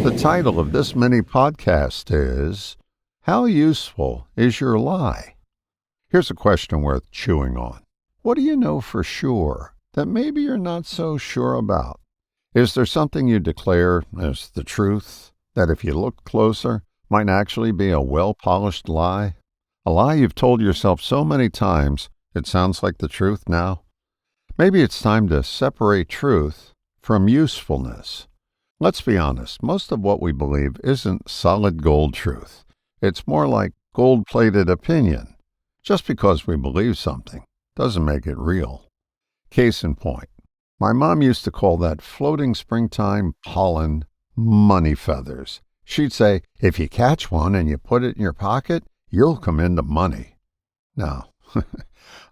The title of this mini podcast is, How Useful is Your Lie? Here's a question worth chewing on. What do you know for sure that maybe you're not so sure about? Is there something you declare as the truth that if you look closer might actually be a well-polished lie? A lie you've told yourself so many times it sounds like the truth now? Maybe it's time to separate truth from usefulness. Let's be honest, most of what we believe isn't solid gold truth. It's more like gold-plated opinion. Just because we believe something doesn't make it real. Case in point, my mom used to call that floating springtime pollen money feathers. She'd say, if you catch one and you put it in your pocket, you'll come into money. Now,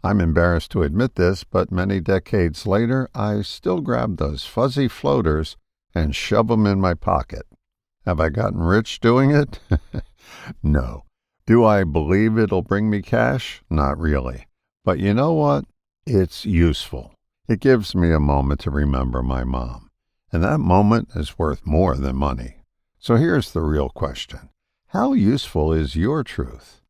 I'm embarrassed to admit this, but many decades later, I still grab those fuzzy floaters and shove them in my pocket. Have I gotten rich doing it? No. Do I believe it'll bring me cash? Not really. But you know what? It's useful. It gives me a moment to remember my mom. And that moment is worth more than money. So here's the real question. How useful is your truth?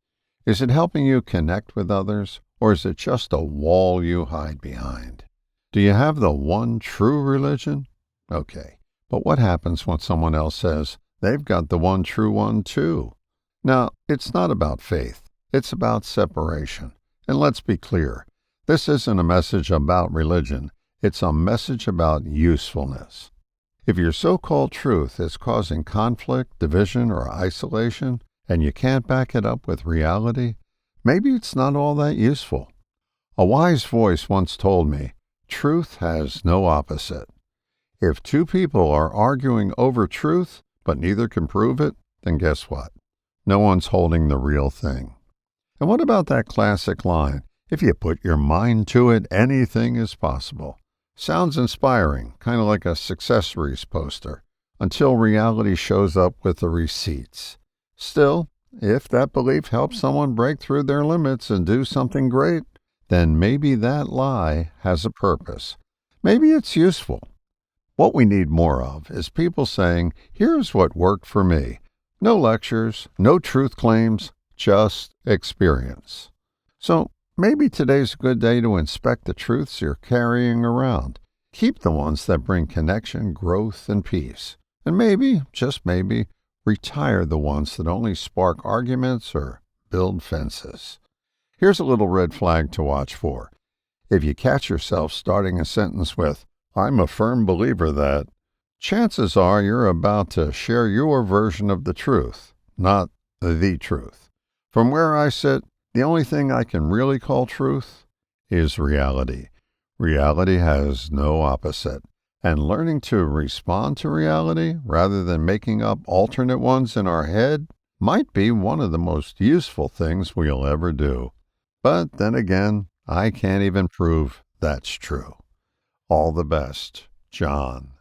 Is it helping you connect with others, or is it just a wall you hide behind? Do you have the one true religion? Okay. But what happens when someone else says they've got the one true one too? Now, it's not about faith. It's about separation. And let's be clear, this isn't a message about religion. It's a message about usefulness. If your so-called truth is causing conflict, division, or isolation, and you can't back it up with reality, maybe it's not all that useful. A wise voice once told me, truth has no opposite. If two people are arguing over truth, but neither can prove it, then guess what? No one's holding the real thing. And what about that classic line, if you put your mind to it, anything is possible? Sounds inspiring, kind of like a successories poster, until reality shows up with the receipts. Still, if that belief helps someone break through their limits and do something great, then maybe that lie has a purpose. Maybe it's useful. What we need more of is people saying, here's what worked for me. No lectures, no truth claims, just experience. So maybe today's a good day to inspect the truths you're carrying around. Keep the ones that bring connection, growth, and peace. And maybe, just maybe, retire the ones that only spark arguments or build fences. Here's a little red flag to watch for. If you catch yourself starting a sentence with, I'm a firm believer that, chances are you're about to share your version of the truth, not the truth. From where I sit, the only thing I can really call truth is reality. Reality has no opposite, and learning to respond to reality rather than making up alternate ones in our head might be one of the most useful things we'll ever do. But then again, I can't even prove that's true. All the best, John.